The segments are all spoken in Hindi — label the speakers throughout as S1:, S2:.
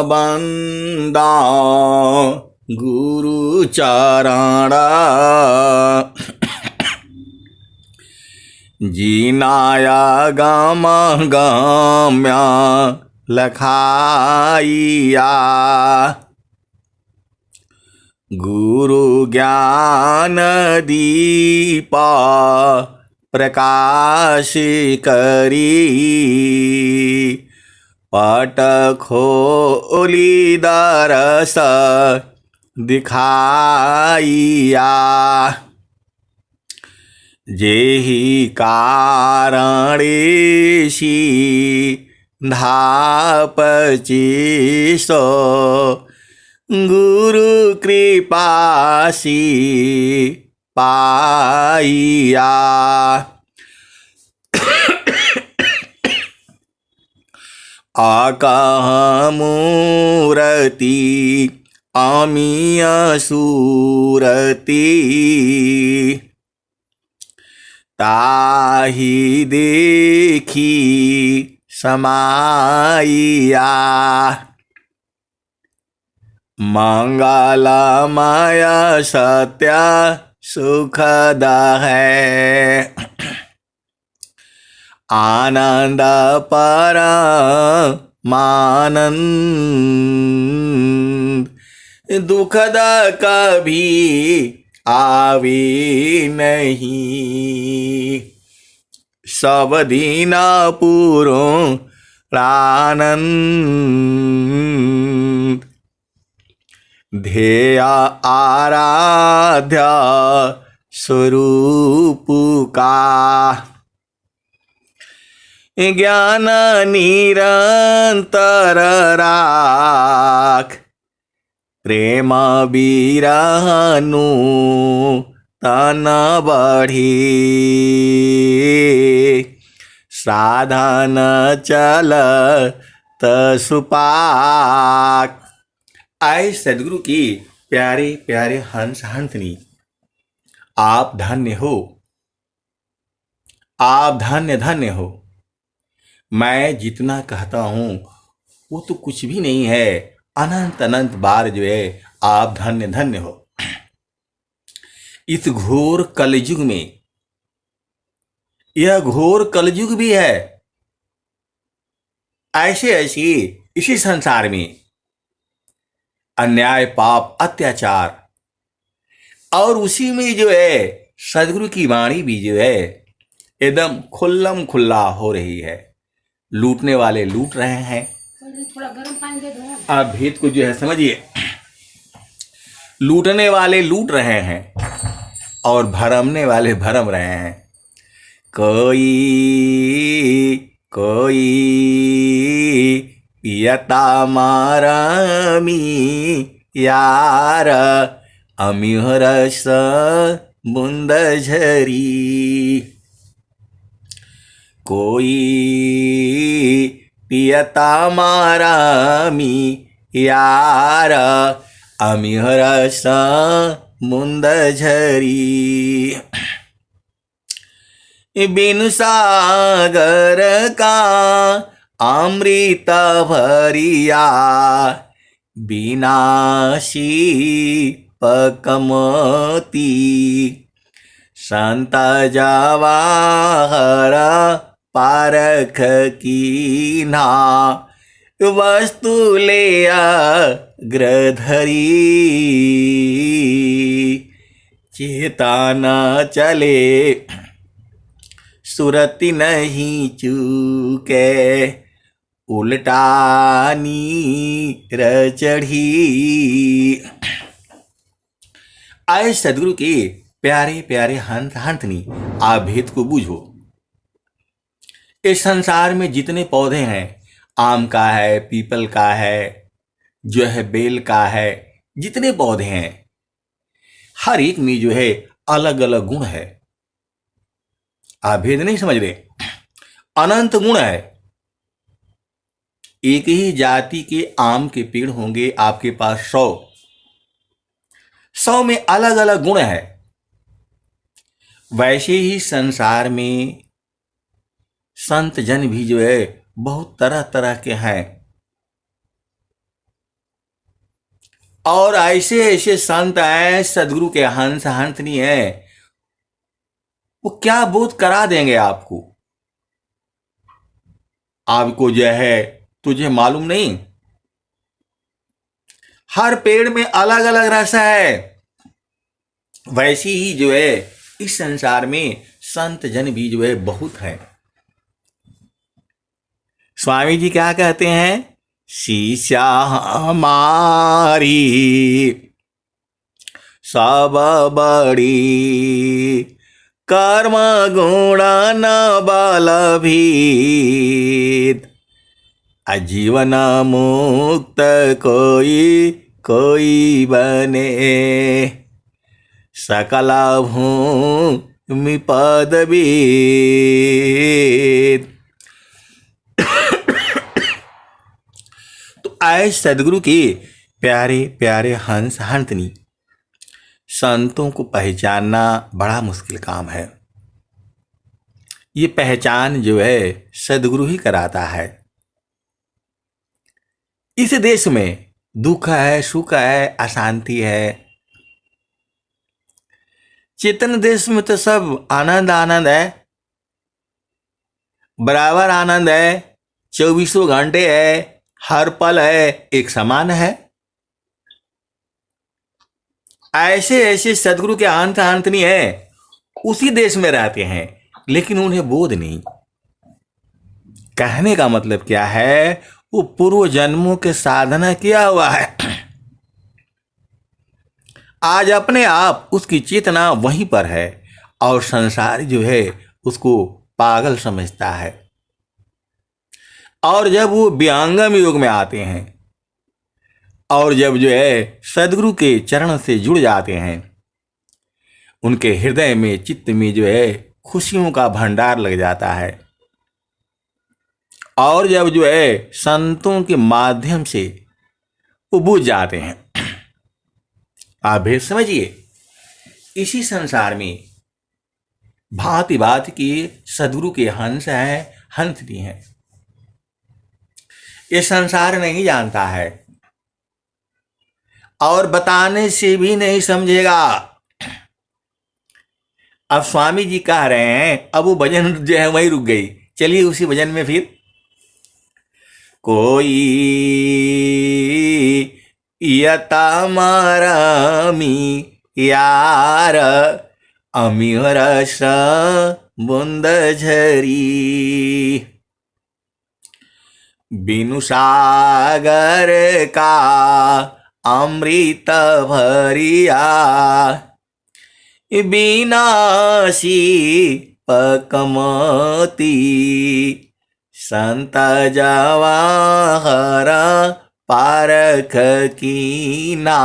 S1: बंदा गुरु चरणा जीनाया गम गम्या लखाइया गुरु ज्ञान दीपा प्रकाश करी पट खोली दरस दिखाइया जेहि कारणेशी धापचिसो गुरु कृपासी पाइया आकह मूरति अमीय सूरति ताहि देखी समाइया मंगलमय सत्य सुखद है आनंद परमानंद दुखद कभी आवे नहीं सब दीन पूरो प्रानंद ध्येय आराध्य स्वरूप का ज्ञान निरंतर राख प्रेम बिरहनु तन बढ़ी साधन चल सुपाक। आए सदगुरु की प्यारे प्यारे हंस हंसनी, आप धन्य हो, आप धन्य धन्य हो। मैं जितना कहता हूँ वो तो कुछ भी नहीं है, अनंत अनंत बार जो है आप धन्य धन्य हो। इस घोर कलयुग में, यह घोर कलयुग भी है, ऐसे ऐसी इसी संसार में अन्याय पाप अत्याचार, और उसी में जो है सदगुरु की वाणी भी जो है एकदम खुल्लम खुल्ला हो रही है। लूटने वाले लूट रहे हैं। आप भेद को जो है समझिए, लूटने वाले लूट रहे हैं और भरमने वाले भरम रहे हैं। कोई कोई पियता मारामी यार अमिहरस बुंद झरी कोई पियता मारामी यार अमिहरस मुंद झरी बिनु सागर का अमृत भरिया बिनाशी पकमती संत जवाहर पारख कीन्हा वस्तु ले ग्रधरी चेता न चले सुरति नहीं चूके उल्टा नीर चढ़ी। आए सदगुरु के प्यारे प्यारे हंस हंसनी, आप भेद को बूझो। इस संसार में जितने पौधे हैं, आम का है, पीपल का है, जो है बेल का है, जितने पौधे हैं हर एक में जो है अलग अलग गुण है। आप भेद नहीं समझ रहे, अनंत गुण है। एक ही जाति के आम के पेड़ होंगे आपके पास 100 में अलग अलग गुण है। वैसे ही संसार में संत जन भी जो है बहुत तरह तरह के हैं। और ऐसे ऐसे संत हैं, सदगुरु के हंस हंसनी है, वो क्या बोध करा देंगे आपको। आपको जो है, तुझे मालूम नहीं, हर पेड़ में अलग अलग रस है। वैसी ही जो है इस संसार में संत जन भी जो है बहुत है। स्वामी जी क्या कहते हैं, शीशा हमारी सब बड़ी, कर्म गुण न बल भीत, आजीवन मुक्त कोई कोई बने, सकल भूमि पदवी। तो आए सदगुरु के प्यारे प्यारे हंस हंसनी, संतों को पहचानना बड़ा मुश्किल काम है। ये पहचान जो है सदगुरु ही कराता है। इस देश में दुख है, सुख है, अशांति है। चेतन देश में तो सब आनंद आनंद है, बराबर आनंद है, 24 घंटे है, हर पल है, एक समान है। ऐसे ऐसे सदगुरु के अंत अंत नहीं है, उसी देश में रहते हैं, लेकिन उन्हें बोध नहीं। कहने का मतलब क्या है, वो पूर्व जन्मों के साधना किया हुआ है। आज अपने आप उसकी चेतना वहीं पर है, और संसार जो है उसको पागल समझता है। और जब वो व्यंगम योग में आते हैं, और जब जो है सदगुरु के चरण से जुड़ जाते हैं, उनके हृदय में, चित्त में जो है खुशियों का भंडार लग जाता है। और जब जो है संतों के माध्यम से वो बुझ जाते हैं। आप भी समझिए, इसी संसार में भांति भांति की सदगुरु के हंस हैं, हंसनी हैं। ये संसार नहीं जानता है, और बताने से भी नहीं समझेगा। अब स्वामी जी कह रहे हैं, अब वो भजन जो है वही रुक गई। चलिए उसी भजन में फिर, कोई यता मारामी यार, अमीर बूंद झरी, बिनु सागर का अमृत भरिया, बिनासी पकमती, संत जवाहर पारख कीना,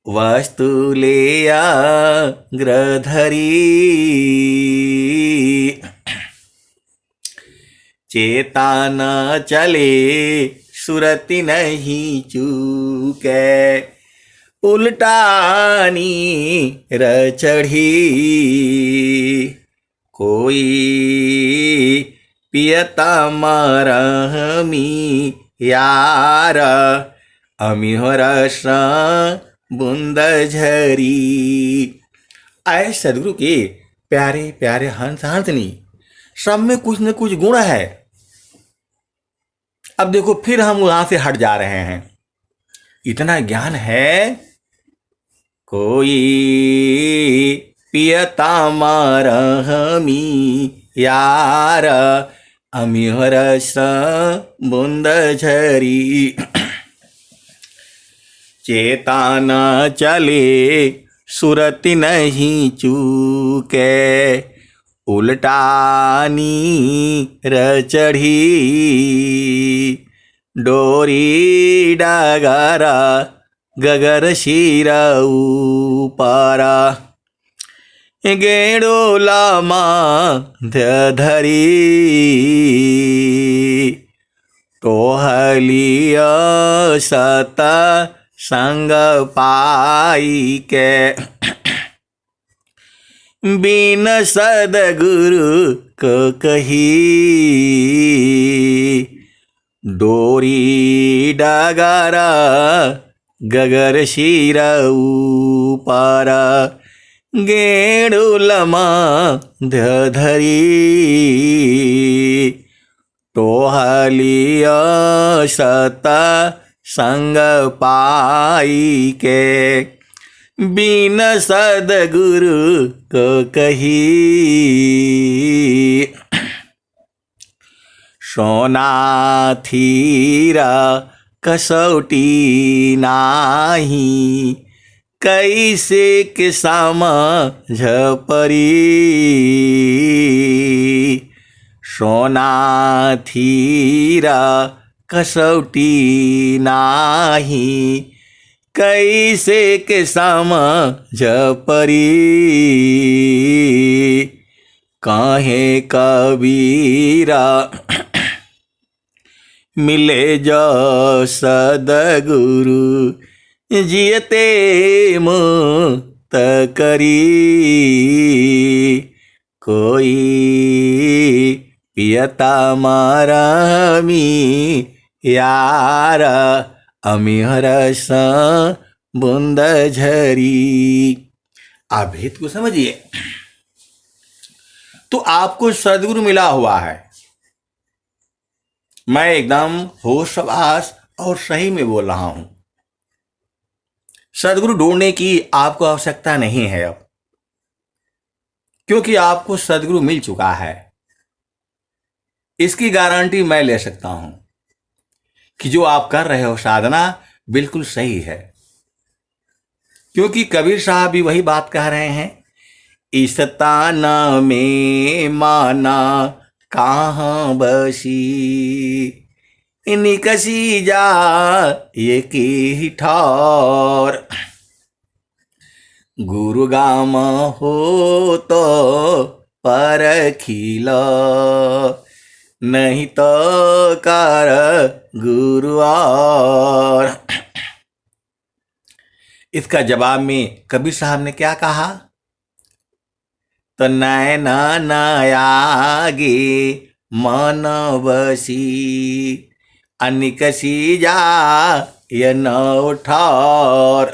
S1: वस्तु ले ग्रधरी, चेता न चले सुरति नहीं चूके, उल्टानी रचढ़ी, कोई पियता मरहमी यार, अमीहर बूंद झरी। आए सदगुरु के प्यारे प्यारे हंस हंसनी, सब में कुछ न कुछ गुण है। अब देखो, फिर हम वहां से हट जा रहे हैं। इतना ज्ञान है, कोई पियता मरहमी यार, अमीहर बूंद झरी, चेता न चले सुरति नहीं चूके, उल्टानी रचढ़ी, डोरी डगरा गगर शिरा ऊपरा, गेड़ो लामा धरी, टोहलिया सता संग पाई के, बिन सदगुरु को कही, डोरी डगरा गगर शिर ऊपर गेणुलमा धरी टोहलिया सत संग पाई के बिन सदगुरु को कही सोना थीरा कसौटी नाही कैसे के समझ परी सोना थीरा कसौटी नाही कैसे के समझ परी काहे कबीरा मिले जो सदगुरु जियते मुक्त करी कोई पियता मारामी यार अमिहर बूंद झरी। आप भेद को समझिए। तो आपको सदगुरु मिला हुआ है, मैं एकदम होशबास और सही में बोल रहा हूं। सदगुरु ढूंढने की आपको आवश्यकता नहीं है अब, क्योंकि आपको सदगुरु मिल चुका है। इसकी गारंटी मैं ले सकता हूं कि जो आप कर रहे हो साधना बिल्कुल सही है, क्योंकि कबीर साहब भी वही बात कह रहे हैं, इस ताना में माना कहाँ बसी निकसी जा ये की ठौर गुरु गाम हो तो परखिल नहीं तो कर गुरु और। इसका जवाब में कबीर साहब ने क्या कहा, तो नैना नयागे मन बसी अनिकसी जा ये नौ ठौर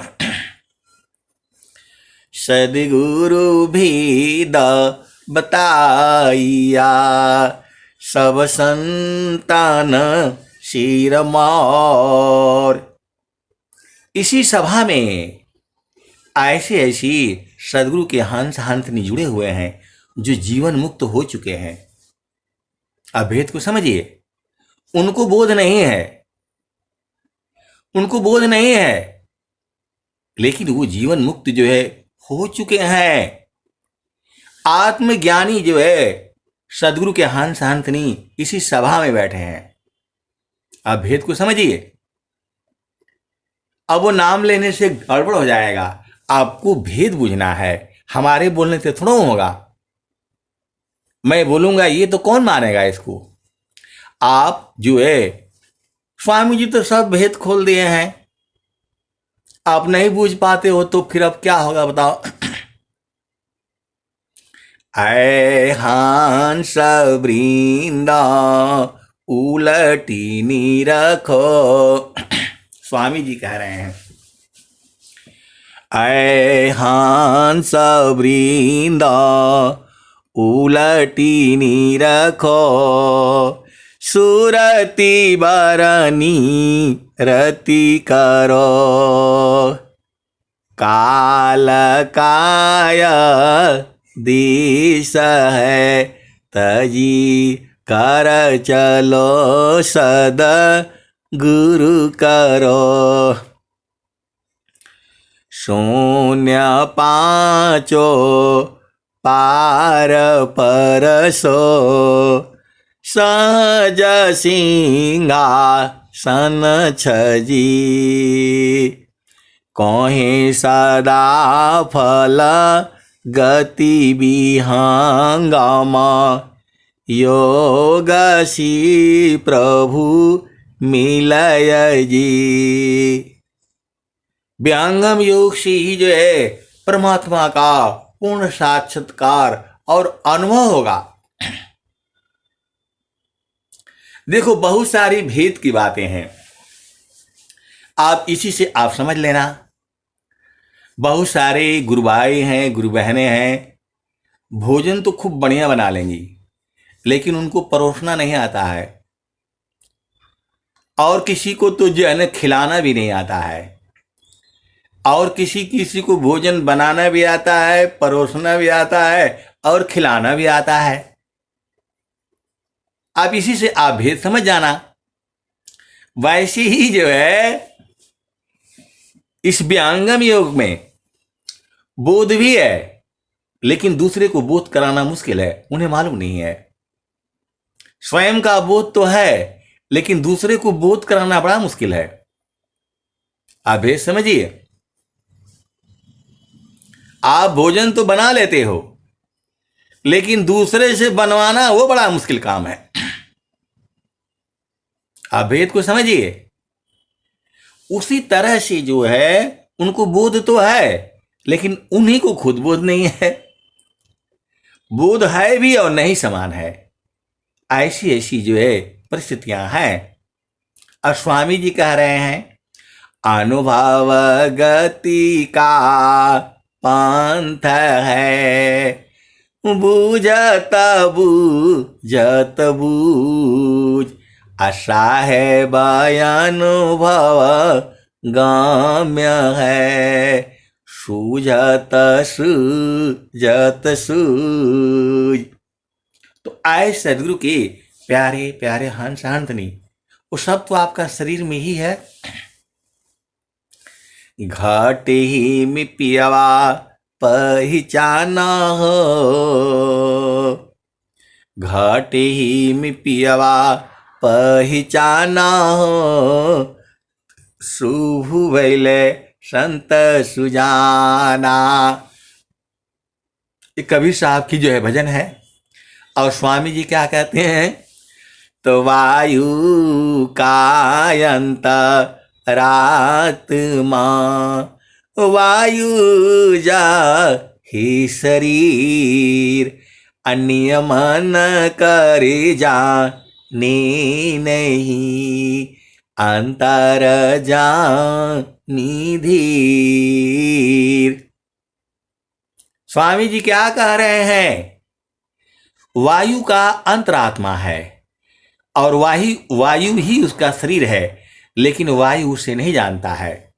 S1: सदगुरु भी द बताइया सब संतान शिर मोर। इसी सभा में ऐसे ऐसी सदगुरु के हंस हंसनी जुड़े हुए हैं जो जीवन मुक्त हो चुके हैं। अब भेद को समझिए। उनको बोध नहीं है, उनको बोध नहीं है, लेकिन वो जीवन मुक्त जो है हो चुके हैं। आत्मज्ञानी जो है सदगुरु के हंस हंसनी इसी सभा में बैठे हैं। अब भेद को समझिए। अब वो नाम लेने से गड़बड़ हो जाएगा, आपको भेद बुझना है। हमारे बोलने से थोड़ा होगा। मैं बोलूंगा ये तो कौन मानेगा इसको। आप जो है स्वामी जी तो सब भेद खोल दिए हैं, आप नहीं बूझ पाते हो तो फिर अब क्या होगा बताओ। ऐ हंस वृंदा उलटी नी रखो, स्वामी जी कह रहे हैं। ऐ हंस वृंदा उलटी नी रखो सुरति बरनी रति करो काल काय दिश है तजी कर चलो सद गुरु करो शून्य पांचो पार परसो सहज सिंहासन छजी कहे सदा फल गति विहंगमा योगसी प्रभु मिलय जी। व्यंगम योग से ही जो है परमात्मा का पूर्ण साक्षात्कार और अनुभव होगा। देखो बहुत सारी भेद की बातें हैं। आप इसी से आप समझ लेना। बहुत सारे गुरु भाई हैं, गुरु बहनें हैं, भोजन तो खूब बढ़िया बना लेंगी, लेकिन उनको परोसना नहीं आता है, और किसी को तो जो है ना खिलाना भी नहीं आता है, और किसी किसी को भोजन बनाना भी आता है, परोसना भी आता है, और खिलाना भी आता है। आप इसी से आप भेद समझ जाना। वैसे ही जो है इस व्यंगम योग में बोध भी है, लेकिन दूसरे को बोध कराना मुश्किल है, उन्हें मालूम नहीं है। स्वयं का बोध तो है, लेकिन दूसरे को बोध कराना बड़ा मुश्किल है। आप भेद समझिए। आप भोजन तो बना लेते हो, लेकिन दूसरे से बनवाना वो बड़ा मुश्किल काम है। आप भेद को समझिए। उसी तरह से जो है उनको बोध तो है, लेकिन उन्हीं को खुद बोध नहीं है। बोध है भी और नहीं समान है। ऐसी ऐसी जो है परिस्थितियां हैं। और स्वामी जी कह रहे हैं, अनुभव गति का पंथ है, बूझत बूझत बूझ, आशा है बयानुभव गाम्य है, सूझत सूझत सूझ। तो आए सदगुरु के प्यारे प्यारे हंस हंसनी, वो सब तो आपका शरीर में ही है। घाट ही में पियवा पहचाना हो, घाट ही में पियवा पहचाना हो, शुभ भैले संत सुजाना। ये कबीर साहब की जो है भजन है। और स्वामी जी क्या कहते हैं, तो वायु कायंत रात्मा, वायु जा ही शरीर, अन्य मन करे जाने नहीं, अंतर जानी धीर। स्वामी जी क्या कह रहे हैं, वायु का अंतरात्मा है, और वायु ही उसका शरीर है, लेकिन वायु उसे नहीं जानता है।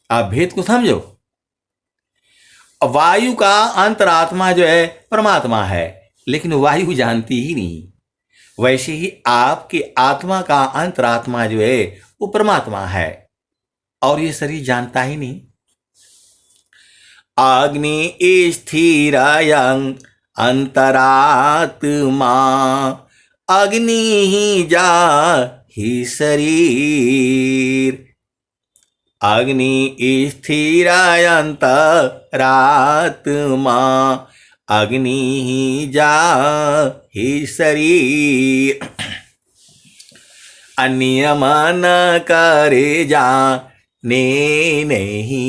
S1: आप भेद को समझो। वायु का अंतरात्मा जो है परमात्मा है, लेकिन वायु जानती ही नहीं। वैसे ही आपके आत्मा का अंतरात्मा जो है वो परमात्मा है, और ये शरीर जानता ही नहीं। अग्नि स्थिरायं अंतरात्मा, अग्नि ही जा ही शरीर, अग्नि स्थिरायंतरात्मा, अग्नि ही जा ही शरीर, अन्य मन करे जाने नहीं,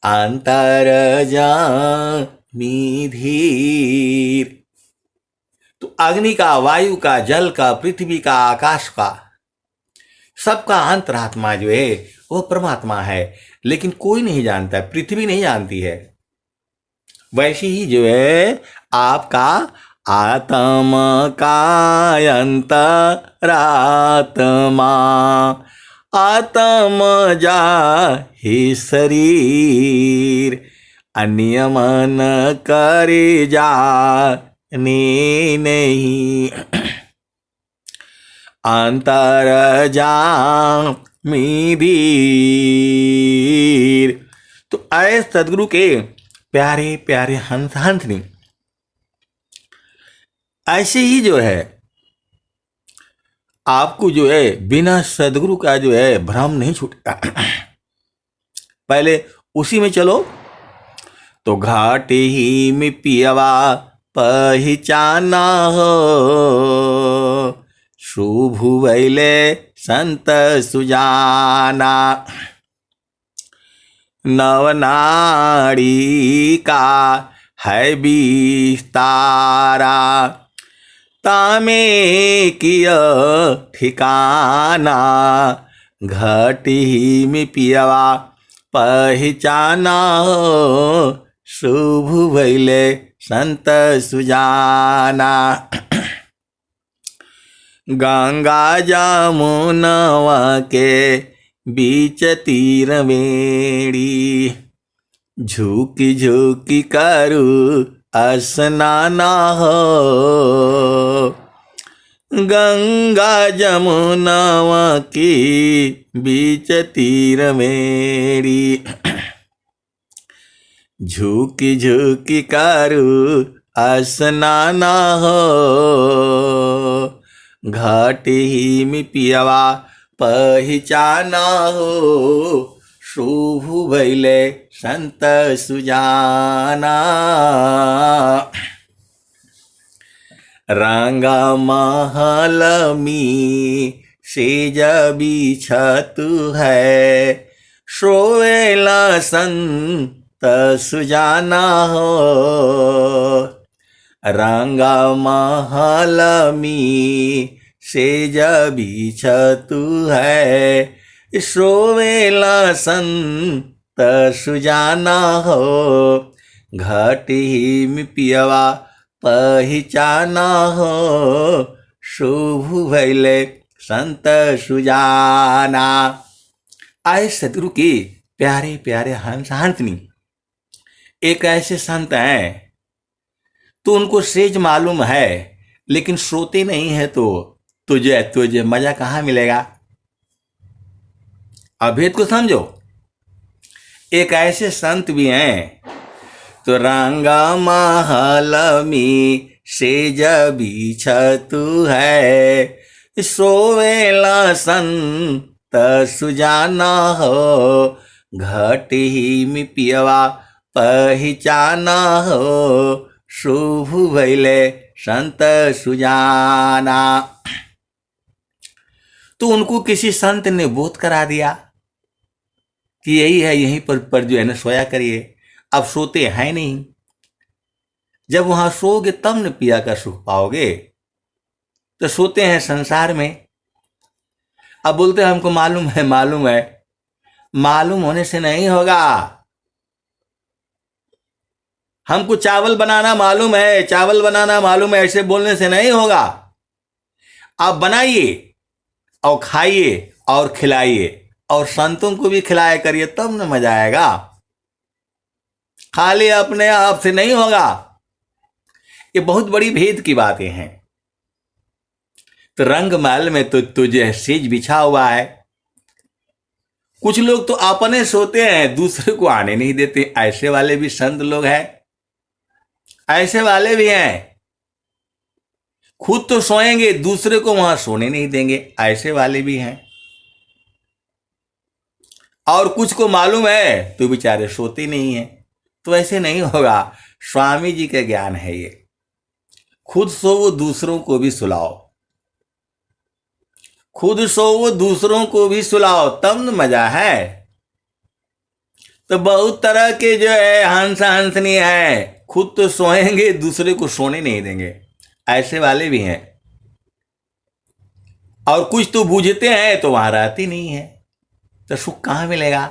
S1: अंतर जानी धीर। तो अग्नि का, वायु का, जल का, पृथ्वी का, आकाश का, सबका अंतरात्मा जो है वो परमात्मा है, लेकिन कोई नहीं जानता, पृथ्वी नहीं जानती है। वैसे ही जो है आपका आत्मा का अंतरात्मा, आत्मा जा ही शरीर, अन्य मन करे जाने नहीं, अंतर जामी धीर। तो आए सदगुरु के प्यारे प्यारे हंस हंसनी, ऐसे ही जो है आपको जो है बिना सदगुरु का जो है भ्रम नहीं छूटेगा। पहले उसी में चलो। तो घाट ही में पियवा पहचाना हो, शुभ वैले संत सुजाना, नवनाड़ी का है विस्तारा, तामे किया ठिकाना, घटी में पियवा पहचाना, शुभ भइले संत सुजाना। गंगा जमुनवा के बीच तीर मेरी, झुकी झुकी करू स्नाना हो। गंगा जमुनवा की बीच तीर मेरी, झुकी झुकी करू स्नाना हो। घाटी में पियवा पहचाना हो, शुभ भइले संत सुजाना। रंगा महल में सेज बिछतु है, सोवेला संत सुजाना हो। रंगा महल में सेज बिछतु है, सोवेला संत सुजाना हो। घटी में पियवा पहचाना हो, शुभ भइले संत सुजाना। आए सतगुरु के प्यारे प्यारे हंस हंसनी, एक ऐसे संत हैं तो उनको सेज मालूम है लेकिन सोते नहीं है, तो तुझे मजा कहाँ मिलेगा। अभेद को समझो। एक ऐसे संत भी हैं तो रंगा महल में सेज बिछतु है, सोवेला संत सुजाना हो। घटी में पियवा पहचाना हो, शुभ भइले संत सुजाना। तो उनको किसी संत ने बोध करा दिया कि यही है, यहीं पर जो है ना सोया करिए। अब सोते हैं नहीं, जब वहां सोओगे तब न पिया का सुख पाओगे। तो सोते हैं संसार में। अब बोलते हैं हमको मालूम है, मालूम है। मालूम होने से नहीं होगा। हमको चावल बनाना मालूम है, चावल बनाना मालूम है, ऐसे बोलने से नहीं होगा। आप बनाइए और खाइए और खिलाइए और संतों को भी खिलाया करिए, तब न मजा आएगा। खाली अपने आप से नहीं होगा। ये बहुत बड़ी भेद की बातें हैं। तो रंग महल में तो तुझे सेज बिछा हुआ है। कुछ लोग तो अपने सोते हैं, दूसरे को आने नहीं देते। ऐसे वाले भी संत लोग हैं, ऐसे वाले भी हैं। खुद तो सोएंगे, दूसरे को वहां सोने नहीं देंगे। ऐसे वाले भी हैं। और कुछ को मालूम है तो बेचारे सोते नहीं है। तो ऐसे नहीं होगा। स्वामी जी का ज्ञान है ये। खुद सोवो, दूसरों को भी सुलाओ। खुद सोवो, दूसरों को भी सुलाओ, तब न मजा है। तो बहुत तरह के जो है हंस हंसनी है, खुद तो सोएंगे, दूसरे को सोने नहीं देंगे। ऐसे वाले भी हैं। और कुछ तो बूझते हैं तो वहां रहती नहीं है। तो सुख कहां मिलेगा।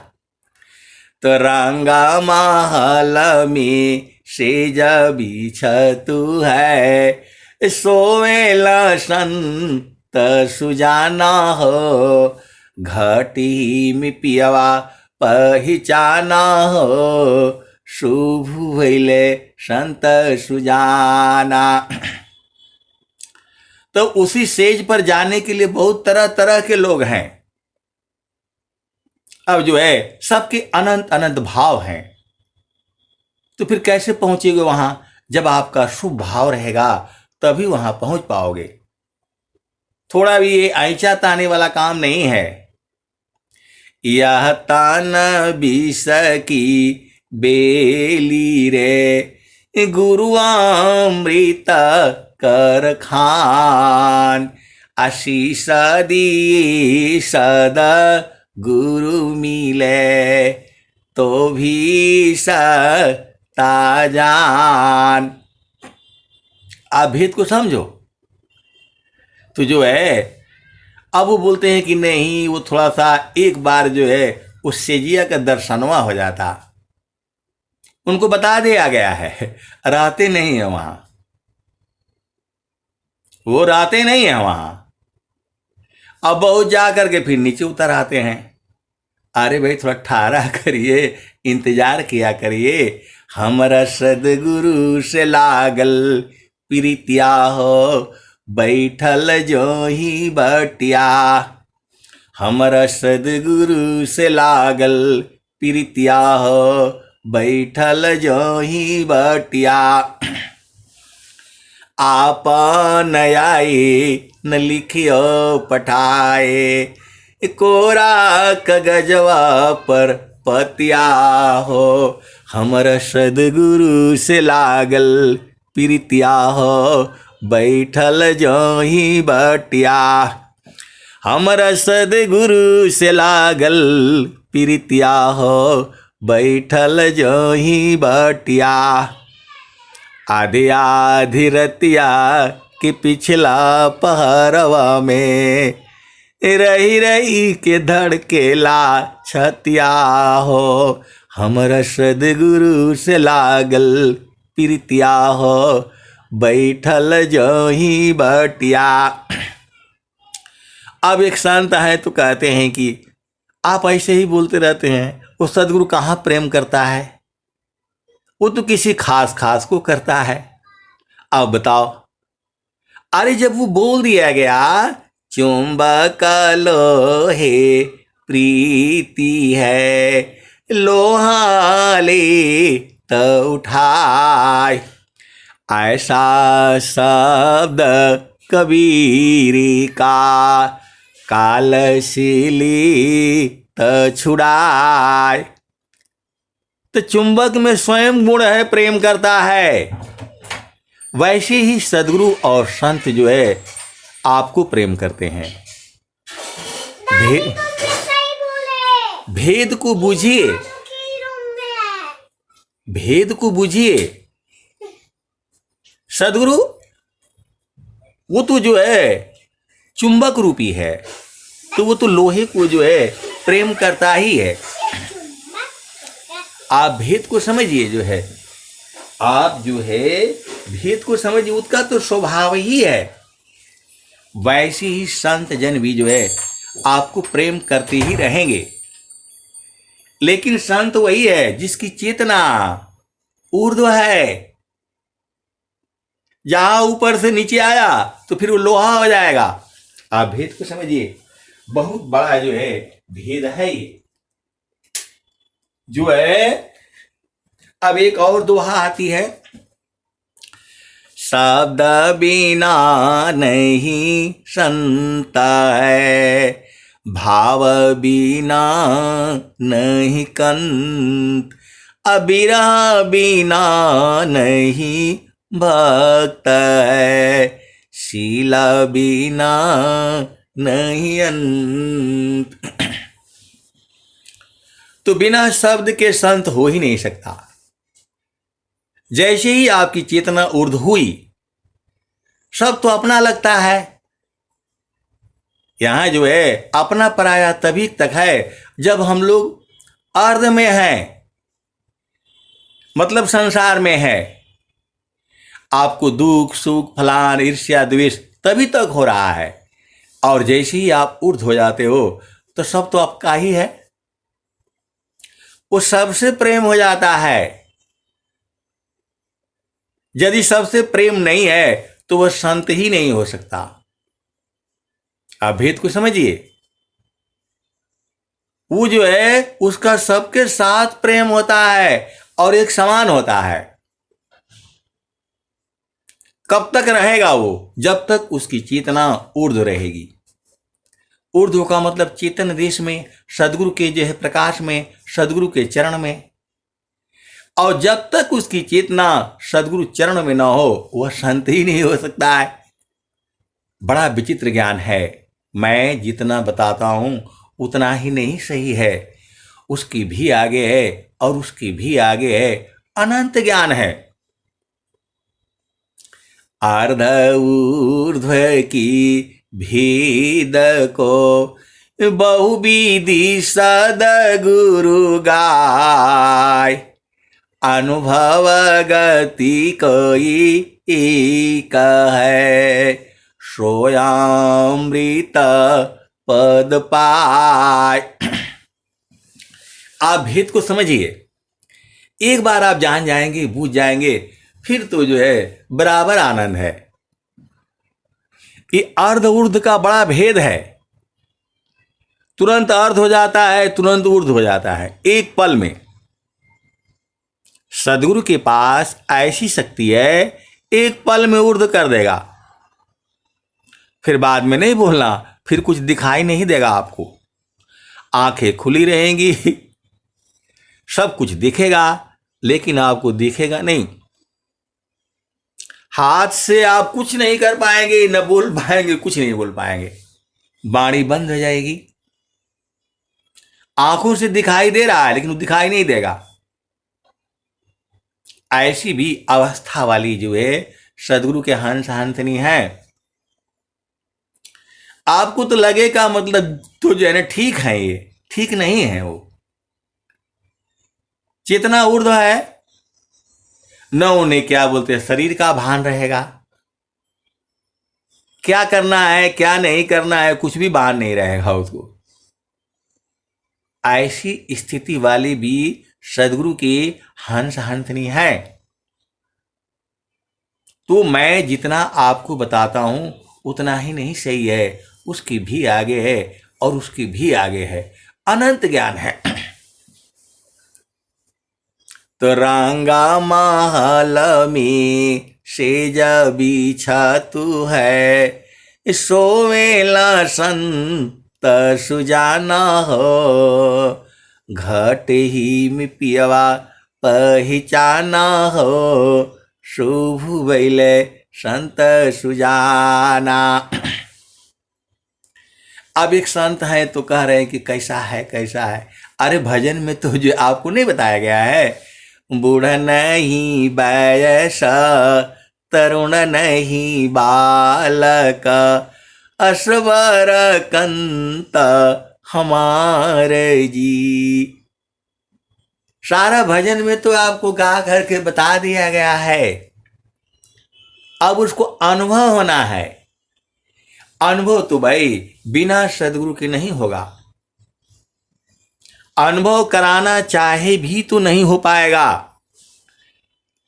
S1: तो रंगा महल में सेज बिछतु है, सोवेला संत सुजाना हो। घटी में पियवा पहचाना हो, शुभ भइले संत सुजाना। तो उसी सेज पर जाने के लिए बहुत तरह तरह के लोग हैं। अब जो है सबके अनंत अनंत भाव हैं। तो फिर कैसे पहुंचेगे वहां। जब आपका शुभ भाव रहेगा तभी वहां पहुंच पाओगे। थोड़ा भी ये ऐचा ताने वाला काम नहीं है। यह तान विष की बेली रे, गुरु अमृत कर खान। आशीष दी सदा गुरु मिले, तो भी सकता जान। आप भेद को समझो। तो जो है अब वो बोलते हैं कि नहीं, वो थोड़ा सा एक बार जो है उस सेजिया का दर्शनवा हो जाता। उनको बता दिया गया है रहते नहीं है वहां, वो रहते नहीं है वहां। अब बहुत जा करके फिर नीचे उतर आते हैं। अरे भाई थोड़ा ठहरा करिए, इंतजार किया करिए। हमरा सदगुरु से लागल प्रीतिया हो, बैठल जो ही बटिया। हमरा सदगुरु से लागल प्रीतिया हो, बैठल जो ही बटिया। आपन आए न लिखियो पठाए, कोरा कगजवा पर पतिया हो। हमर सदगुरु से लागल प्रीतिया हो, बैठल जो ही बटिया। हमर सदगुरु से लागल प्रीतिया हो, बैठल जो ही बटिया। आधी आधी रतिया के पिछला पहरवा में, रही रही के धड़केला छतिया हो। हमर सदगुरु से लागल प्रीतिया हो, बैठल जो ही बटिया। अब एक संत है तो कहते हैं कि आप ऐसे ही बोलते रहते हैं, वो सदगुरु कहाँ प्रेम करता है, वो तो किसी खास को करता है। अब बताओ। अरे जब वो बोल दिया गया चुंबक लोहे प्रीति है, लोहा ले तो उठाए, ऐसा शब्द कबीर का, कालशीली तो छुड़ाए। तो चुंबक में स्वयं गुण है, प्रेम करता है। वैसे ही सदगुरु और संत जो है आपको प्रेम करते हैं। भेद को बूझिए, भेद को बूझिए। सदगुरु वो तो जो है चुंबक रूपी है, तो वो तो लोहे को जो है प्रेम करता ही है। आप भेद को समझिए, जो है आप जो है भेद को समझिए, उसका तो स्वभाव ही है। वैसे ही संत जन भी जो है आपको प्रेम करते ही रहेंगे। लेकिन संत वही है जिसकी चेतना ऊर्ध्व है। जहां ऊपर से नीचे आया तो फिर वो लोहा हो जाएगा। आप भेद को समझिए, बहुत बड़ा जो है भेद है ये जो है। अब एक और दोहा आती है, शब्द बिना नहीं संत है, भाव बिना नहीं कंत, अबिरह बिना नहीं भक्त है, शीला बिना नहीं अंत। तो बिना शब्द के संत हो ही नहीं सकता। जैसे ही आपकी चेतना ऊर्ध्व हुई, सब तो अपना लगता है। यहां जो है अपना पराया तभी तक है जब हम लोग अर्ध में हैं, मतलब संसार में है। आपको दुख सुख फलान ईर्ष्या द्वेष तभी तक हो रहा है, और जैसे ही आप ऊर्ध्व हो जाते हो तो सब तो आपका ही है। वो सबसे प्रेम हो जाता है। यदि सबसे प्रेम नहीं है तो वह संत ही नहीं हो सकता। आप भेद को समझिए। वो जो है उसका सबके साथ प्रेम होता है और एक समान होता है। कब तक रहेगा वो? जब तक उसकी चेतना ऊर्ध्व रहेगी। ऊर्ध्व का मतलब चेतन देश में, सदगुरु के जो है प्रकाश में, सदगुरु के चरण में। और जब तक उसकी चेतना सदगुरु चरण में ना हो वह संत ही नहीं हो सकता है। बड़ा विचित्र ज्ञान है। मैं जितना बताता हूं उतना ही नहीं सही है, उसकी भी आगे है और उसकी भी आगे है। अनंत ज्ञान है। अर्ध ऊर्ध्व की भेद को बहुविधि सदगुरु गाय, अनुभव गति कोई एक है, सोयामृत पद पाय। आप भेद को समझिए, एक बार आप जान जाएंगे, बूझ जाएंगे, फिर तो जो है बराबर आनंद है। ये अर्ध ऊर्ध्व का बड़ा भेद है, तुरंत अर्ध हो जाता है, तुरंत ऊर्ध्व हो जाता है, एक पल में। सदगुरु के पास ऐसी शक्ति है, एक पल में ऊर्ध्व कर देगा। फिर बाद में नहीं बोलना, फिर कुछ दिखाई नहीं देगा आपको, आंखें खुली रहेंगी, सब कुछ दिखेगा, लेकिन आपको दिखेगा नहीं। हाथ से आप कुछ नहीं कर पाएंगे, न बोल पाएंगे, कुछ नहीं बोल पाएंगे, वाणी बंद हो जाएगी। आंखों से दिखाई दे रहा है, लेकिन वो दिखाई नहीं देगा। ऐसी भी अवस्था वाली जो है सदगुरु के हंस हंसनी है। आपको तो लगेगा मतलब तो जो है ना ठीक है, ये ठीक नहीं है। वो चेतना ऊर्ध्व है, न उन्हें क्या बोलते हैं शरीर का भान रहेगा, क्या करना है क्या नहीं करना है कुछ भी भान नहीं रहेगा उसको। ऐसी स्थिति वाली भी सदगुरु की हंस हंसनी है। तो मैं जितना आपको बताता हूं उतना ही नहीं सही है, उसकी भी आगे है और उसकी भी आगे है, अनंत ज्ञान है। तो रंगा महल में सेज बिछा तू है, सोवेला संत सुजाना हो, घट ही में पियवा पहचाना हो, शुभ बैले संत सुजाना। अब एक संत है तो कह रहे हैं कि कैसा है कैसा है। अरे भजन में तो जो आपको नहीं बताया गया है, बूढ़ा नहीं बैस तरुण नहीं बालक, असवर कंत हमारे जी। सारा भजन में तो आपको गा करके बता दिया गया है। अब उसको अनुभव होना है। अनुभव तो भाई बिना सदगुरु के नहीं होगा। अनुभव कराना चाहे भी तो नहीं हो पाएगा।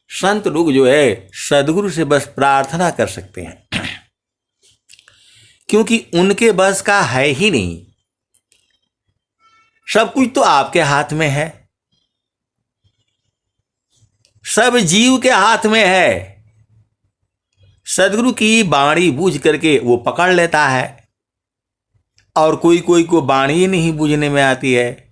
S1: संत लोग जो है सदगुरु से बस प्रार्थना कर सकते हैं, क्योंकि उनके बस का है ही नहीं। सब कुछ तो आपके हाथ में है, सब जीव के हाथ में है। सदगुरु की बाणी बूझ करके वो पकड़ लेता है, और कोई कोई को बाणी नहीं बूझने में आती है।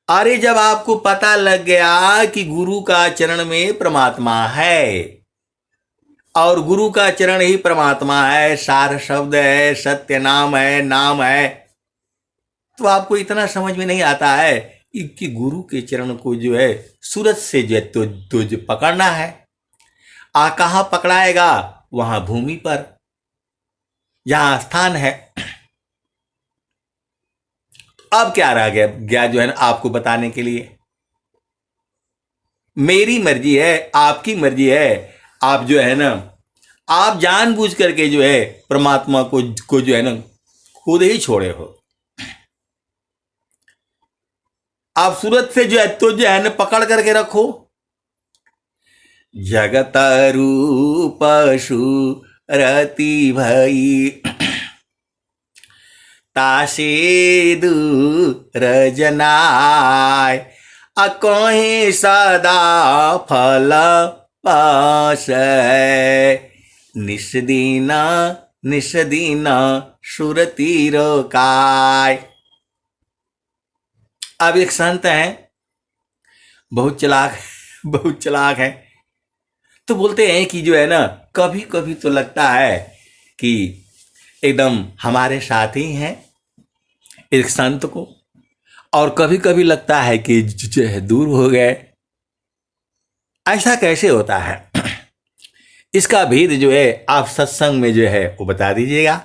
S1: अरे जब आपको पता लग गया कि गुरु का चरण में परमात्मा है, और गुरु का चरण ही परमात्मा है, सार शब्द है, सत्य नाम है, नाम है, तो आपको इतना समझ में नहीं आता है कि गुरु के चरण को जो है सूरज से जो जो पकड़ना है। कहाँ पकड़ाएगा? वहां भूमि पर जहां स्थान है। अब क्या रह गया जो है ना आपको बताने के लिए। मेरी मर्जी है, आपकी मर्जी है। आप जो है ना आप जानबूझ करके जो है परमात्मा को जो है ना खुद ही छोड़े हो। आप सूरत से जो है तो जो है ना पकड़ करके रखो। जगत रूप रति भई तासे दूर जनाय, अकोहे सदा फल पास है, निस्दीना निस्दीना सुरति रोकाय। अब एक संत है, बहुत चलाक है, तो बोलते हैं कि जो है ना कभी कभी तो लगता है कि एकदम हमारे साथ ही हैं एक संत को, और कभी कभी लगता है कि जो है दूर हो गए। ऐसा कैसे होता है? इसका भेद जो है आप सत्संग में जो है वो बता दीजिएगा,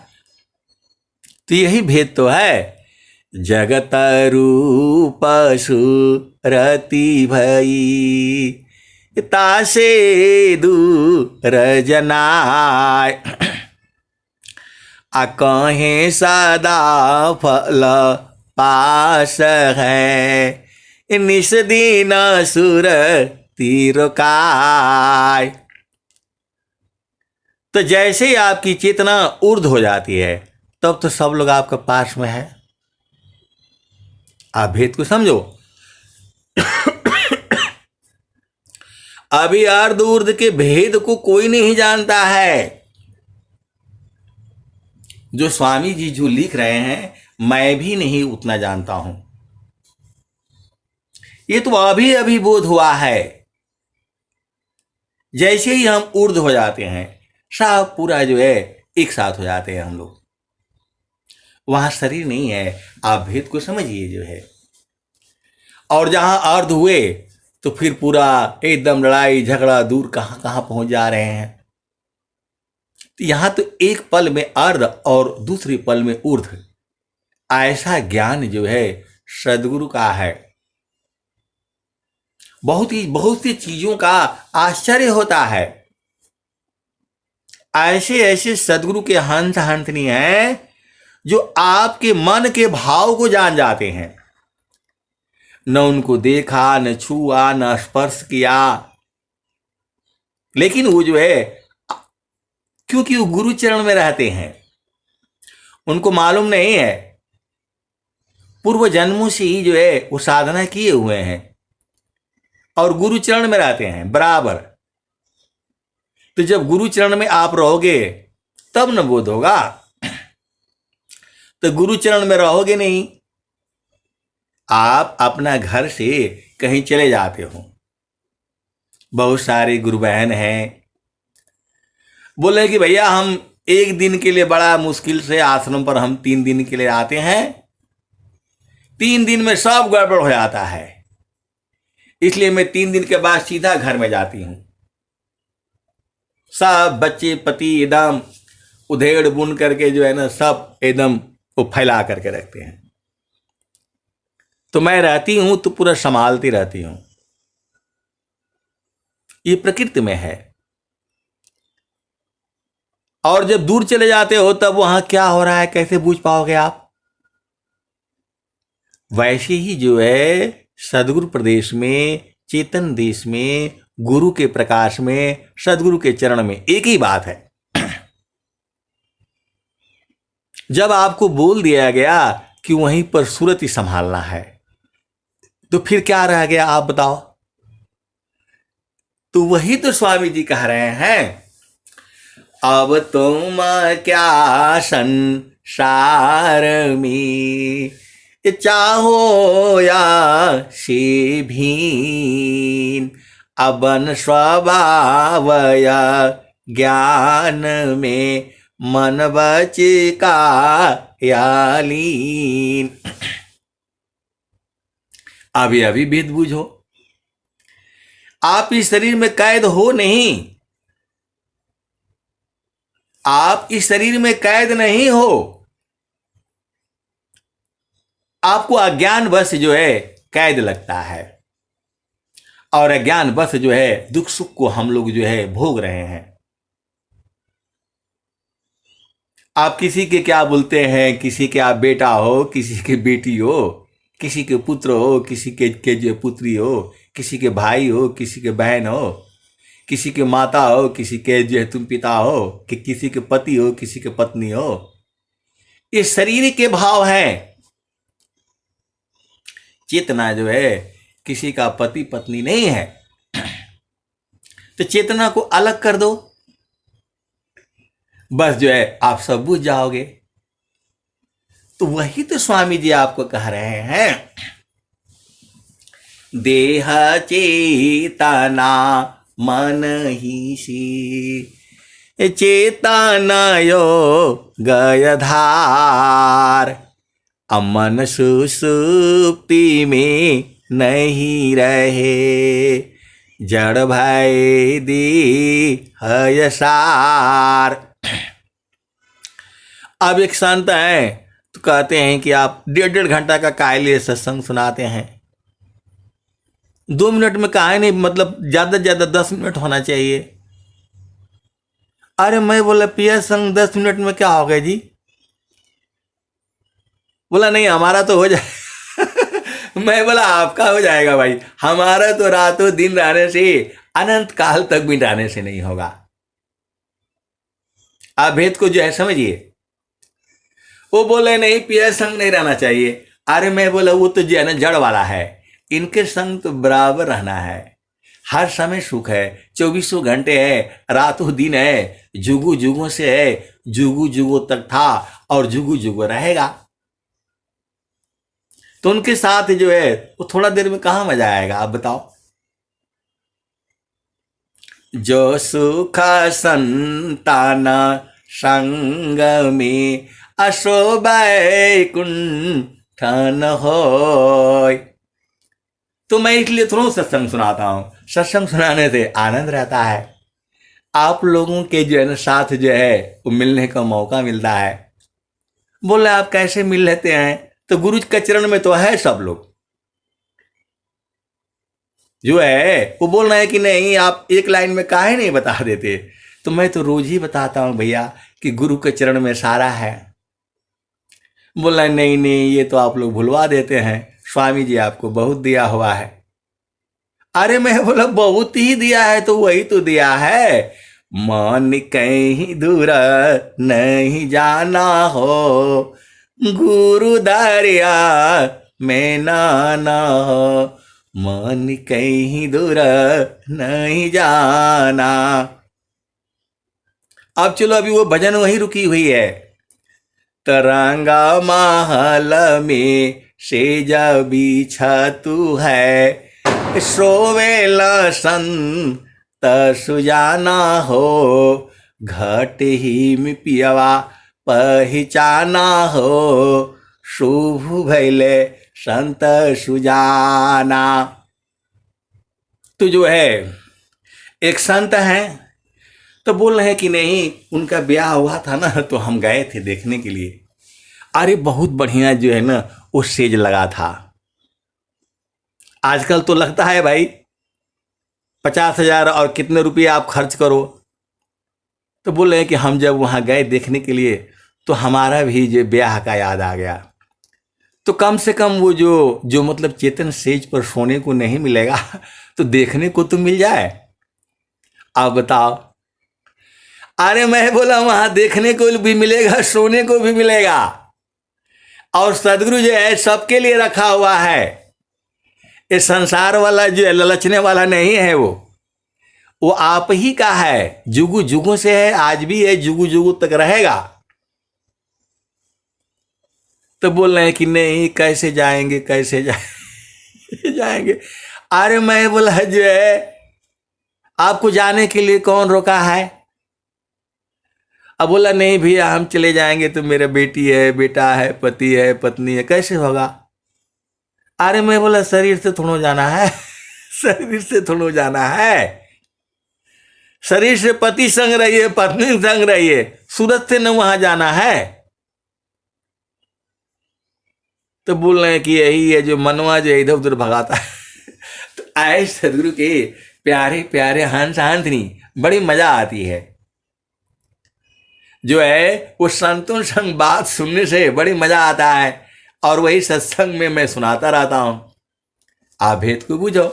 S1: तो यही भेद तो है। जगत रूप सुरति भई तासे दूर जनाय। आ कहे सदा फल पास है निस दिन सुर तीर काय। तो जैसे ही आपकी चेतना ऊर्ध्व हो जाती है तब तो सब लोग आपके पास में है। आप भेद को समझो। अभी अर्ध ऊर्ध्व के भेद को कोई नहीं जानता है। जो स्वामी जी जो लिख रहे हैं मैं भी नहीं उतना जानता हूं। ये तो अभी अभी बोध हुआ है। जैसे ही हम ऊर्ध्व हो जाते हैं सब पूरा जो है एक साथ हो जाते हैं हम लोग। वहां शरीर नहीं है। आप भेद को समझिए जो है। और जहां अर्ध हुए तो फिर पूरा एकदम लड़ाई झगड़ा दूर कहां कहां पहुंच जा रहे हैं। तो यहां तो एक पल में अर्ध और दूसरे पल में ऊर्ध्व। ऐसा ज्ञान जो है सदगुरु का है। बहुत सी चीजों का आश्चर्य होता है। ऐसे ऐसे सदगुरु के हंस हंसनी हैं जो आपके मन के भाव को जान जाते हैं। न उनको देखा, न छुआ, न स्पर्श किया, लेकिन वो जो है क्योंकि वो गुरु चरण में रहते हैं उनको मालूम नहीं है। पूर्व जन्मों से ही जो है वो साधना किए हुए हैं और गुरु चरण में रहते हैं बराबर। तो जब गुरु चरण में आप रहोगे तब न बोध होगा। तो गुरु चरण में रहोगे नहीं। आप अपना घर से कहीं चले जाते हो, बहुत सारे गुरु बहन हैं, बोले कि भैया हम एक दिन के लिए बड़ा मुश्किल से आश्रम पर हम 3 दिन के लिए आते हैं। 3 दिन में सब गड़बड़ हो जाता है, इसलिए मैं 3 दिन के बाद सीधा घर में जाती हूं। सब बच्चे पति एकदम उधेड़ बुन करके जो है ना सब एकदम वो फैला करके रखते हैं। तो मैं रहती हूं तो पूरा संभालती रहती हूं। ये प्रकृति में है। और जब दूर चले जाते हो तब वहां क्या हो रहा है कैसे बूझ पाओगे आप। वैसे ही जो है सदगुरु प्रदेश में, चेतन देश में, गुरु के प्रकाश में, सदगुरु के चरण में एक ही बात है। जब आपको बोल दिया गया कि वहीं पर सूरत ही संभालना है तो फिर क्या रह गया आप बताओ। तो वही तो स्वामी जी कह रहे हैं, अब तुम क्या संसार में चाहो या से भीन, अबन स्वभाव या ज्ञान में मन बच का यालीन। अभी अभी भेद बूझो। आप इस शरीर में कैद हो नहीं। आप इस शरीर में कैद नहीं हो। आपको अज्ञान बस जो है कैद लगता है और अज्ञान बस जो है दुख सुख को हम लोग जो है भोग रहे हैं। आप किसी के क्या बोलते हैं, किसी के आप बेटा हो, किसी के बेटी हो, किसी के पुत्र हो, किसी के जो पुत्री हो, किसी के भाई हो, किसी के बहन हो, किसी के माता हो, किसी के जो है तुम पिता हो, कि किसी के पति हो, किसी के पत्नी हो। ये शरीर के भाव हैं। चेतना जो है किसी का पति पत्नी नहीं है। तो चेतना को अलग कर दो, बस जो है आप सब बुझ जाओगे। तो वही तो स्वामी जी आपको कह रहे हैं, देह चेतना मन ही सी चेतनयो गय धार, अमन सुसुप्ति में नहीं रहे, जड़ भय दी है सार। अब एक संत है तो कहते हैं कि आप 1.5 घंटा का काहे लिए सत्संग सुनाते हैं, 2 मिनट में काहे नहीं, मतलब ज्यादा से ज्यादा 10 मिनट होना चाहिए। अरे मैं बोला पिया संग 10 मिनट में क्या हो गया जी? बोला नहीं हमारा तो हो जाए। मैं बोला आपका हो जाएगा भाई, हमारा तो रातों दिन रहने से, अनंत काल तक भी रहने से नहीं होगा। आप भेद को जो है समझिए। वो बोले नहीं पिया संग नहीं रहना चाहिए। अरे मैं बोला वो तो जो है ना जड़ वाला है, इनके संग तो बराबर रहना है। हर समय सुख है, 24 घंटे है, रातों दिन है, जुगू जुगों से है, जुगू जुगों तक था और जुगू जुगों रहेगा। तो उनके साथ जो है वो थोड़ा देर में कहाँ मजा आएगा आप बताओ। जो सुख संतान संग में अशोभय कुंठन होय। तो मैं इसलिए थोड़ा सत्संग सुनाता हूं, सत्संग सुनाने से आनंद रहता है, आप लोगों के जो है ना साथ जो है वो मिलने का मौका मिलता है। बोले आप कैसे मिल लेते हैं? तो गुरु के चरण में तो है सब लोग। जो है वो बोल रहे हैं कि नहीं आप एक लाइन में काहे नहीं बता देते? तो मैं तो रोज ही बताता हूं भैया कि गुरु के चरण में सारा है। बोला नहीं नहीं ये तो आप लोग भुलवा देते हैं, स्वामी जी आपको बहुत दिया हुआ है। अरे मैं बोला बहुत ही दिया है तो वही तो दिया है, मन कहीं दूर नहीं जाना हो, गुरु दरिया में नाना हो, मन कहीं दूर नहीं जाना। अब चलो अभी वो भजन वही रुकी हुई है। तरंगा महल में सेज बिछा तू है, सोवेला संत सुजाना हो, घट ही में पियवा पहचाना हो, शुभ भैले संत सुजाना। तो जो है एक संत है, तो बोल रहे हैं कि नहीं उनका ब्याह हुआ था ना तो हम गए थे देखने के लिए। अरे बहुत बढ़िया जो है ना वो सेज लगा था। आजकल तो लगता है भाई 50,000 और कितने रुपये आप खर्च करो। तो बोल रहे हैं कि हम जब वहां गए देखने के लिए तो हमारा भी जो ब्याह का याद आ गया। तो कम से कम वो जो मतलब चेतन सेज पर सोने को नहीं मिलेगा तो देखने को तो मिल जाए। आप बताओ। अरे मैं बोला वहां देखने को भी मिलेगा, सोने को भी मिलेगा, और सदगुरु जो है सबके लिए रखा हुआ है। ये संसार वाला जो है ललचने वाला नहीं है, वो आप ही का है, जुगु जुगों से है, आज भी है, जुगु जुगु तक रहेगा। तो बोल रहे हैं कि नहीं कैसे जाएंगे कैसे जाएंगे। अरे मैं बोला जो है आपको जाने के लिए कौन रोका है? अब बोला नहीं भैया हम चले जाएंगे तो मेरा बेटी है, बेटा है, पति है, पत्नी है, कैसे होगा? अरे मैं बोला शरीर से थोड़ा जाना है शरीर से थोड़ा जाना है। शरीर से पति संग रहिए, पत्नी संग रहिए, सूरत से न वहां जाना है। तो बोल रहे हैं कि यही है जो मनवा जो इधर उधर भगाता है। तो आए सदगुरु के प्यारे प्यारे हंस हंसनी, बड़ी मजा आती है। जो है वो संतों संग बात सुनने से बड़ी मजा आता है, और वही सत्संग में मैं सुनाता रहता हूं। आप भेद को बुझो।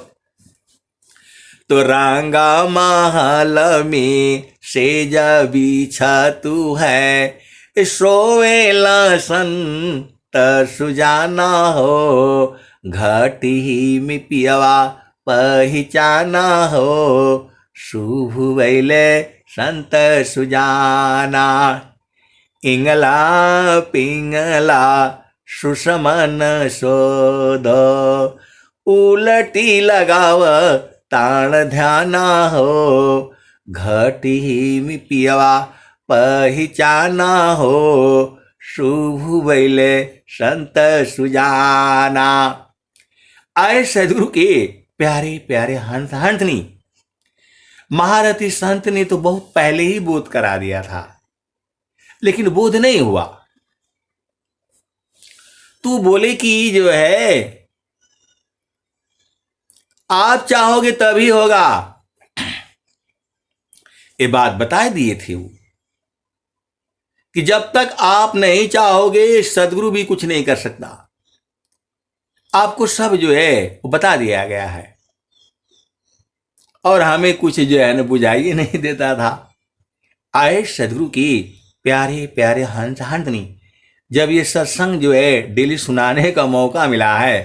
S1: तो रंगा महल में सेज बिछा तू है, सोवेला संत सुजाना हो, घट ही में पियवा पहचाना हो, शुभ वैले संत सुजाना। इंगला पिंगला सुषमन शोध, उलटी लगाव ताण ध्याना हो, घट ही में पियवा पहचाना हो, शुभ वैले संत सुजाना। आए सदगुरु के प्यारे प्यारे हंस हंसनी। महारथी संत ने तो बहुत पहले ही बोध करा दिया था, लेकिन बोध नहीं हुआ। तू बोले कि जो है आप चाहोगे तभी होगा। ये बात बता दिए थे वो कि जब तक आप नहीं चाहोगे सदगुरु भी कुछ नहीं कर सकता। आपको सब जो है वो बता दिया गया है और हमें कुछ जो है ना बुझाई नहीं देता था। आए सदगुरु की प्यारे प्यारे हंस हंसनी, जब ये सत्संग जो है डेली सुनाने का मौका मिला है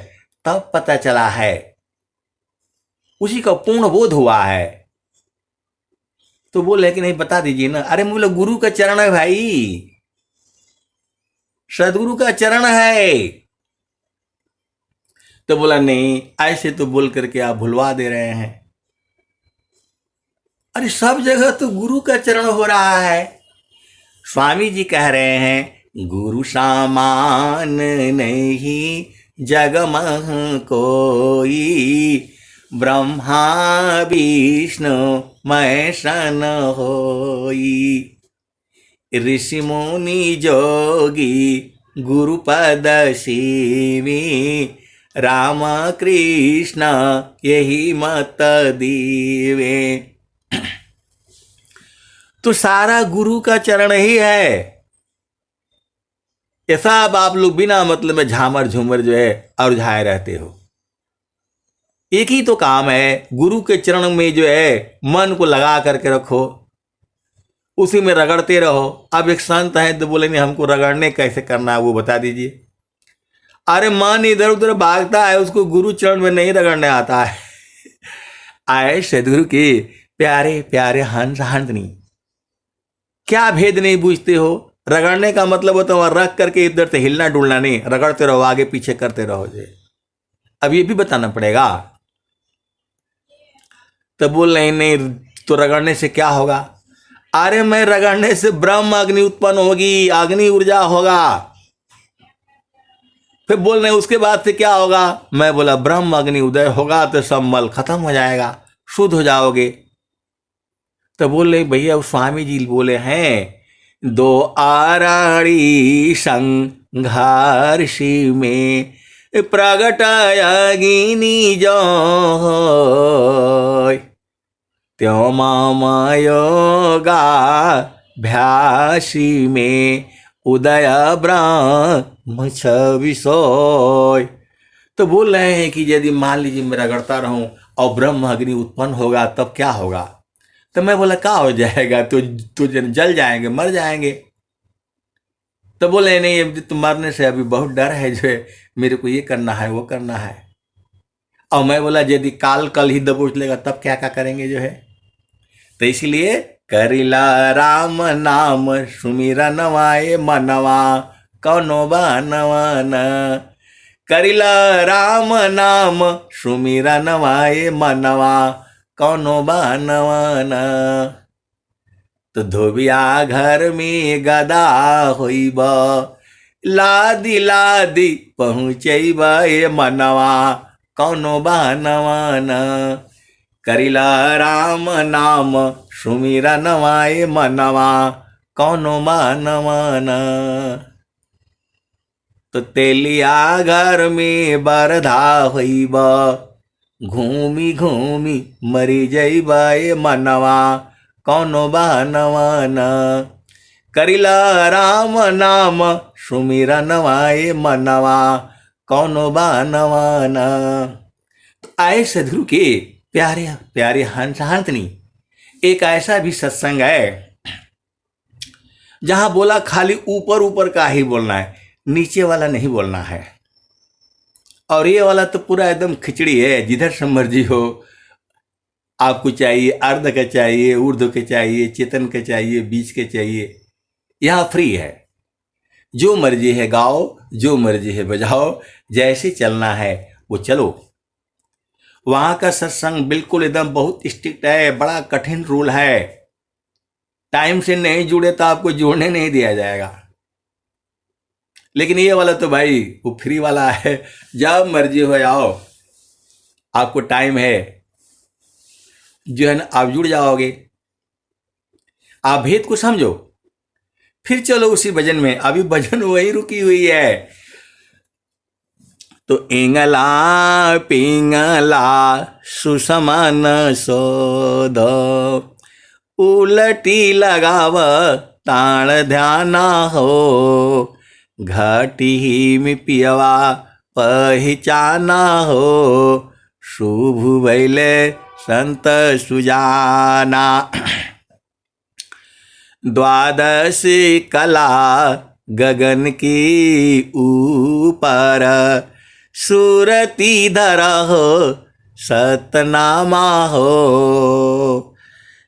S1: तब पता चला है, उसी का पूर्ण बोध हुआ है। तो बोले कि नहीं बता दीजिए ना। अरे बोले गुरु का चरण है भाई, सदगुरु का चरण है। तो बोला नहीं, ऐसे तो बोल करके आप भुलवा दे रहे हैं। अरे सब जगह तो गुरु का चरण हो रहा है। स्वामी जी कह रहे हैं गुरु सामान नहीं जग मह कोई, ब्रह्मा विष्णु महेशन होई। ऋषि मुनि जोगी गुरुपद सेवी, राम कृष्ण यही मत दीवे। तो सारा गुरु का चरण ही है। ये सब आप लोग बिना मतलब में झामर झूमर जो है और झाए रहते हो। एक ही तो काम है, गुरु के चरण में जो है मन को लगा करके रखो, उसी में रगड़ते रहो। अब एक संत है तो बोलेंगे हमको रगड़ने कैसे करना है वो बता दीजिए। अरे मन इधर उधर भागता है, उसको गुरु चरण में नहीं रगड़ने आता है। आए सदगुरु के प्यारे प्यारे हंस हंसनी, क्या भेद नहीं बूझते हो। रगड़ने का मतलब होता है वहां रख करके इधर से हिलना डुलना नहीं, रगड़ते रहो, आगे पीछे करते रहो जे। अब ये भी बताना पड़ेगा। तो बोल नहीं नहीं तो रगड़ने से क्या होगा। अरे मैं रगड़ने से ब्रह्म अग्नि उत्पन्न होगी, अग्नि ऊर्जा होगा। फिर बोल रहे उसके बाद से क्या होगा। मैं बोला ब्रह्म अग्नि उदय होगा तो सब मल खत्म हो जाएगा, शुद्ध हो जाओगे। तो बोल रहे भैया स्वामी जी बोले हैं दो आराड़ी संघर्षि में प्रगट अग्नि जो त्यों मामयोगा भ्यासी में उदय ब्रह्म छविसोय। तो बोल रहे हैं कि यदि मान लीजिए मैं रगड़ता रहूं और ब्रह्म अग्नि उत्पन्न होगा तब क्या होगा। तो मैं बोला क्या हो जाएगा, तो जल जाएंगे, मर जाएंगे। तो बोले नहीं अब तो मरने से अभी बहुत डर है, जो है मेरे को ये करना है वो करना है। और मैं बोला यदि काल कल ही दबोच लेगा तब क्या क्या करेंगे जो है। तो इसलिए करिला राम नाम सुमिरा नवाए मनवा कौनो बनवान। करिला राम नाम सुमिरा नवाए मनवा कौनो बनवान। तो धोबिया घर में गदा होइब, लादी लादी पहुँचब ए मनवा कौनो बनवान। करिला राम नाम सुमिरा नवाए मनवा कौनो बनवान। तो तेलिया घर में बरधा होइब, घूमी घूमी मरी जइब ए मनवा कौनो बनवान। करिला राम नाम सुमिरा नवाए मनवा कौनो बनवान। तो आए सदगुरु के प्यारे प्यारे हंस हंसनी, एक ऐसा भी सत्संग है जहां बोला खाली ऊपर ऊपर का ही बोलना है, नीचे वाला नहीं बोलना है। और ये वाला तो पूरा एकदम खिचड़ी है, जिधर से मर्जी हो। आपको चाहिए अर्ध का चाहिए, ऊर्ध्व के चाहिए, चेतन के चाहिए, बीच के चाहिए, यहाँ फ्री है। जो मर्जी है गाओ, जो मर्जी है बजाओ, जैसे चलना है वो चलो। वहां का सत्संग बिल्कुल एकदम बहुत स्ट्रिक्ट है, बड़ा कठिन रूल है। टाइम से नहीं जुड़े तो आपको जोड़ने नहीं दिया जाएगा। लेकिन ये वाला तो भाई वो फ्री वाला है, जब मर्जी हो आओ, आपको टाइम है जो है ना आप जुड़ जाओगे। आप भेद को समझो, फिर चलो उसी भजन में। अभी भजन वही रुकी हुई है। तो इंगला पिंगला सुसमन सोध, उलटी लगाव ताण ध्याना हो, घाटी में पियवा पहचाना हो, शुभ भैले संत सुजाना। द्वादशी कला गगन की ऊपर, सूरती धरा हो सतनामा हो।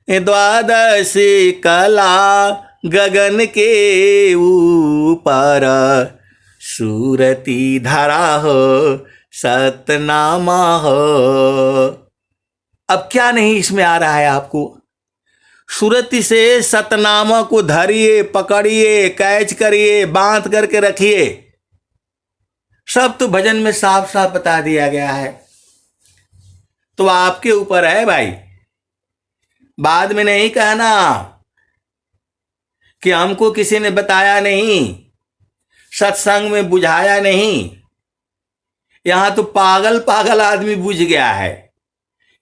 S1: द्वादशी कला गगन के ऊपर, सूरती धरा हो सतनामा हो। अब क्या नहीं इसमें आ रहा है आपको? सुरती से सतनामा को धरिए, पकड़िए, कैच करिए, बांध करके रखिए। सब तो भजन में साफ साफ बता दिया गया है। तो आपके ऊपर है भाई, बाद में नहीं कहना कि हमको किसी ने बताया नहीं, सत्संग में बुझाया नहीं। यहां तो पागल पागल आदमी बुझ गया है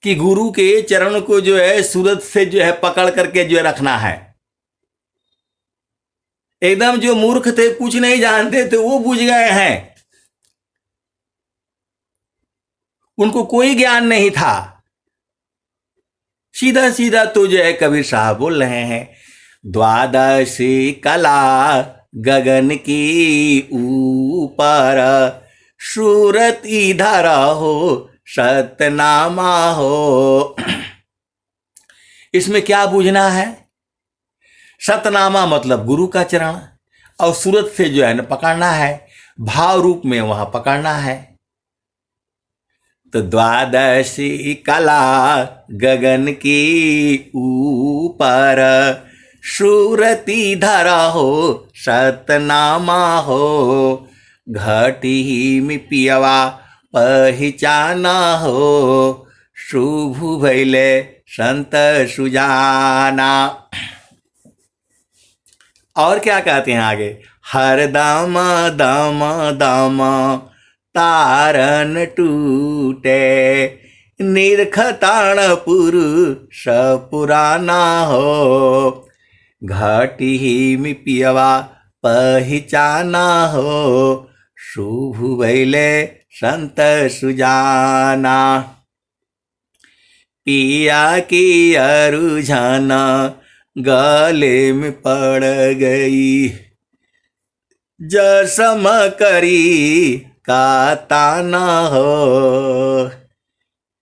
S1: कि गुरु के चरण को जो है सूरत से जो है पकड़ करके जो है रखना है। एकदम जो मूर्ख थे, कुछ नहीं जानते थे, वो बुझ गए हैं। उनको कोई ज्ञान नहीं था। सीधा सीधा तो जो है कबीर साहब बोल रहे हैं, द्वादशी कला गगन की ऊपर, सूरत इधर हो सतनामा हो। इसमें क्या बूझना है? सतनामा मतलब गुरु का चरण, और सूरत से जो है ना पकड़ना है, भाव रूप में वहां पकड़ना है। तो द्वादशी कला गगन की ऊपर, सूरती धरा हो सतनामा हो, घटी में पियवा पहचाना हो, शुभ भैले संत सुजाना। और क्या कहते हैं आगे? हर दाम दाम दाम तारन टूटे, निरखताण पुरुष पुराना हो, घाटी में पियवा पहचाना हो, शुभ भैले संत सुजाना। पिया की अरुझाना गले में पड़ गई, जसम करी का ताना हो,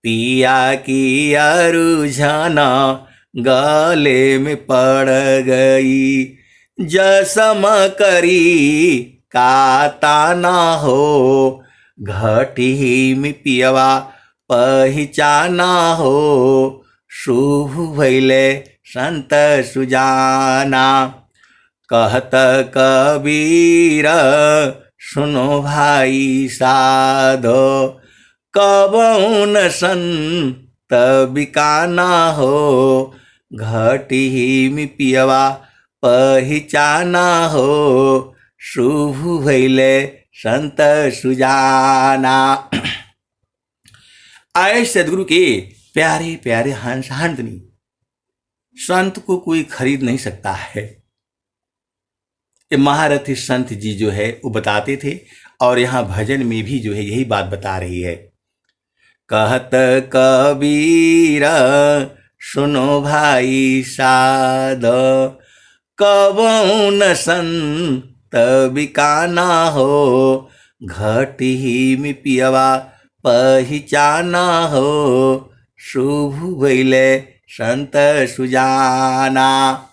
S1: पिया की अरुझाना गले में पड़ गई, जसम करी का ताना हो, घटी में पियवा पहचाना हो, शुभ भैले संत सुजाना। कहत कबीर सुनो भाई साधो, कबहुन संत बिकाना हो, घटी में पियवा पहचाना हो, शुभ भैले संत सुजाना। आए सदगुरु के प्यारे प्यारे हंस हंसनी, संत को कोई खरीद नहीं सकता है। ये महारथी संत जी जो है वो बताते थे, और यहां भजन में भी जो है यही बात बता रही है। कहत कबीर सुनो भाई साध, कबहुन संत बिकाना हो, घटी में पियवा पहचाना हो, शुभ भैले संत सुजाना।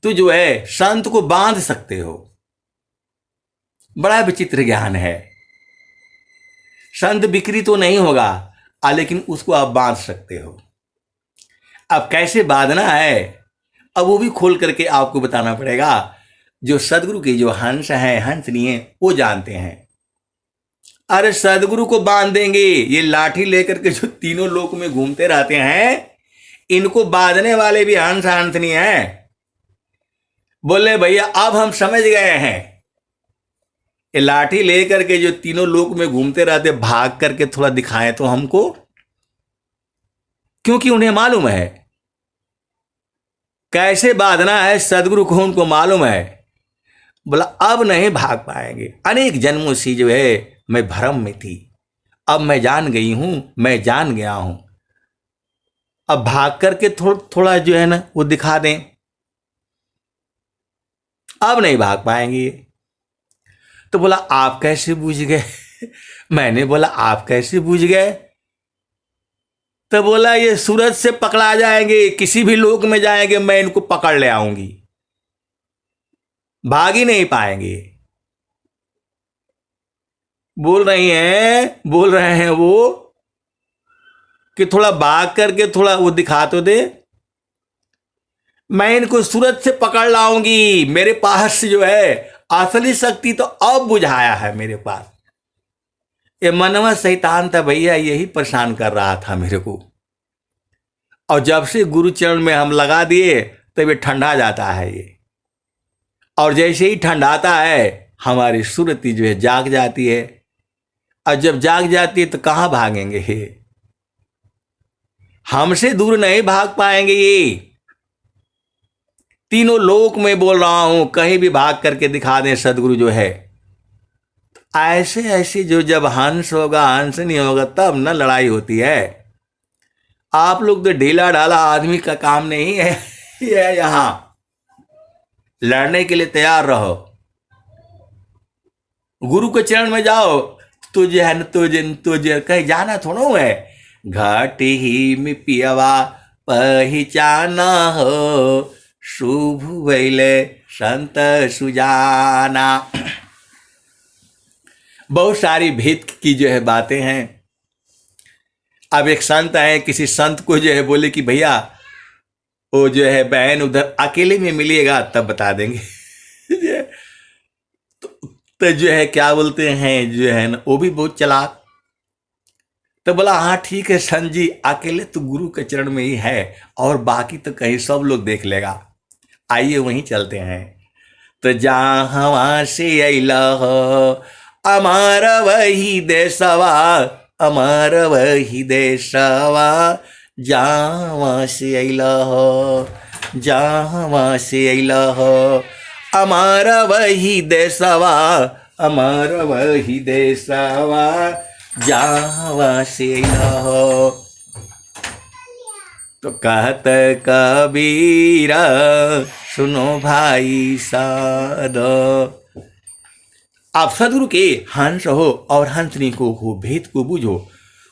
S1: तू जो है संत को बांध सकते हो, बड़ा विचित्र ज्ञान है। संत बिक्री तो नहीं होगा, लेकिन उसको आप बांध सकते हो। अब कैसे बांधना है, अब वो भी खोल करके आपको बताना पड़ेगा। जो सदगुरु के जो हंस हैं, हंसनी हैं, वो जानते हैं। अरे सदगुरु को बांध देंगे, ये लाठी लेकर के जो तीनों लोक में घूमते रहते हैं, इनको बांधने वाले भी हंस हंसनी हैं। बोले भैया अब हम समझ गए हैं ये लाठी लेकर के जो तीनों लोक में घूमते रहते, भाग करके थोड़ा दिखाएं तो हमको, क्योंकि उन्हें मालूम है कैसे बांधना है, सदगुरु को उनको मालूम है। बोला अब नहीं भाग पाएंगे, अनेक जन्मों से जो है मैं भ्रम में थी, अब मैं जान गई हूं, मैं जान गया हूं, अब भाग करके थोड़ा जो है ना वो दिखा दें, अब नहीं भाग पाएंगे। तो बोला आप कैसे बूझ गए? मैंने बोला आप कैसे बूझ गए? तो बोला ये सूरज से पकड़ा जाएंगे, किसी भी लोक में जाएंगे, मैं इनको पकड़ ले आऊंगी, भाग ही नहीं पाएंगे। बोल रहे हैं वो कि थोड़ा भाग करके थोड़ा वो दिखा तो दे, मैं इनको सूरज से पकड़ लाऊंगी, मेरे पास जो है असली शक्ति तो अब बुझाया है मेरे पास। ये मनवा शैतान था भैया, यही परेशान कर रहा था मेरे को, और जब से गुरु चरण में हम लगा दिए तब ये ठंडा जाता है ये, और जैसे ही ठंडाता है हमारी सुरती जो है जाग जाती है, और जब जाग जाती है तो कहां भागेंगे, हमसे दूर नहीं भाग पाएंगे ये। तीनों लोक में बोल रहा हूं, कहीं भी भाग करके दिखा दें सदगुरु जो है। ऐसे ऐसे जो जब हंस होगा, हंस नहीं होगा, तब न लड़ाई होती है। आप लोग तो ढीला ढाला आदमी का काम नहीं है ये, यहां लड़ने के लिए तैयार रहो, गुरु के चरण में जाओ, तुझे है न तुझे कहीं जाना थोड़ा है। घाट ही में पियवा पहचाना हो, शुभ वैले संत सुजाना। बहुत सारी भेद की जो है बातें हैं। अब एक संत है, किसी संत को जो है बोले कि भैया वो जो है बहन उधर अकेले में मिलिएगा तब बता देंगे तो जो है क्या बोलते हैं जो है ना, वो भी बहुत चालाक। तो बोला हाँ ठीक है संत जी, अकेले तो गुरु के चरण में ही है, और बाकी तो कहीं सब लोग देख लेगा, आइए वहीं चलते हैं। तो जहाँ से अला हो अमार वही देशवा, अमार वही देशवा, जहाँ से अला हो, जहाँ से अला हो, अमार वही देशवा, अमार वही देशवा, जहाँ से अला हो। तो कहत कबीरा सुनो भाई साधो। आप सदगुरु के हंस हो और हंसनी को हो, भेद को बूझो,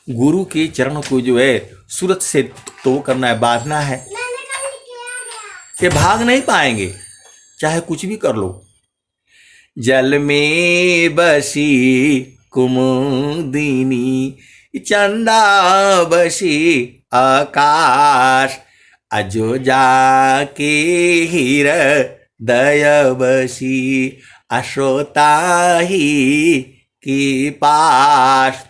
S1: गुरु के चरण को जो है सूरत से तो करना है, बांधना है, ये भाग नहीं पाएंगे चाहे कुछ भी कर लो। जल में बसी कुमुदिनी, चंदा बसी आकाश, अजो जाके हृदय बसी, अश्रोता ही के पास।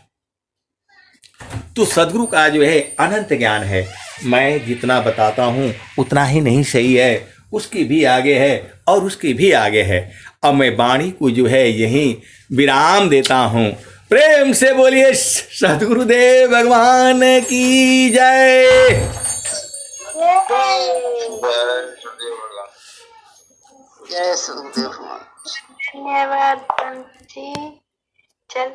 S1: तो सदगुरु का जो है अनंत ज्ञान है, मैं जितना बताता हूं उतना ही नहीं सही है, उसके भी आगे है और उसके भी आगे है। अब मैं वाणी को जो है यहीं विराम देता हूं। प्रेम से बोलिए सदगुरुदेव भगवान की जय।
S2: जय सुखदेव। धन्यवाद पंत जी। चल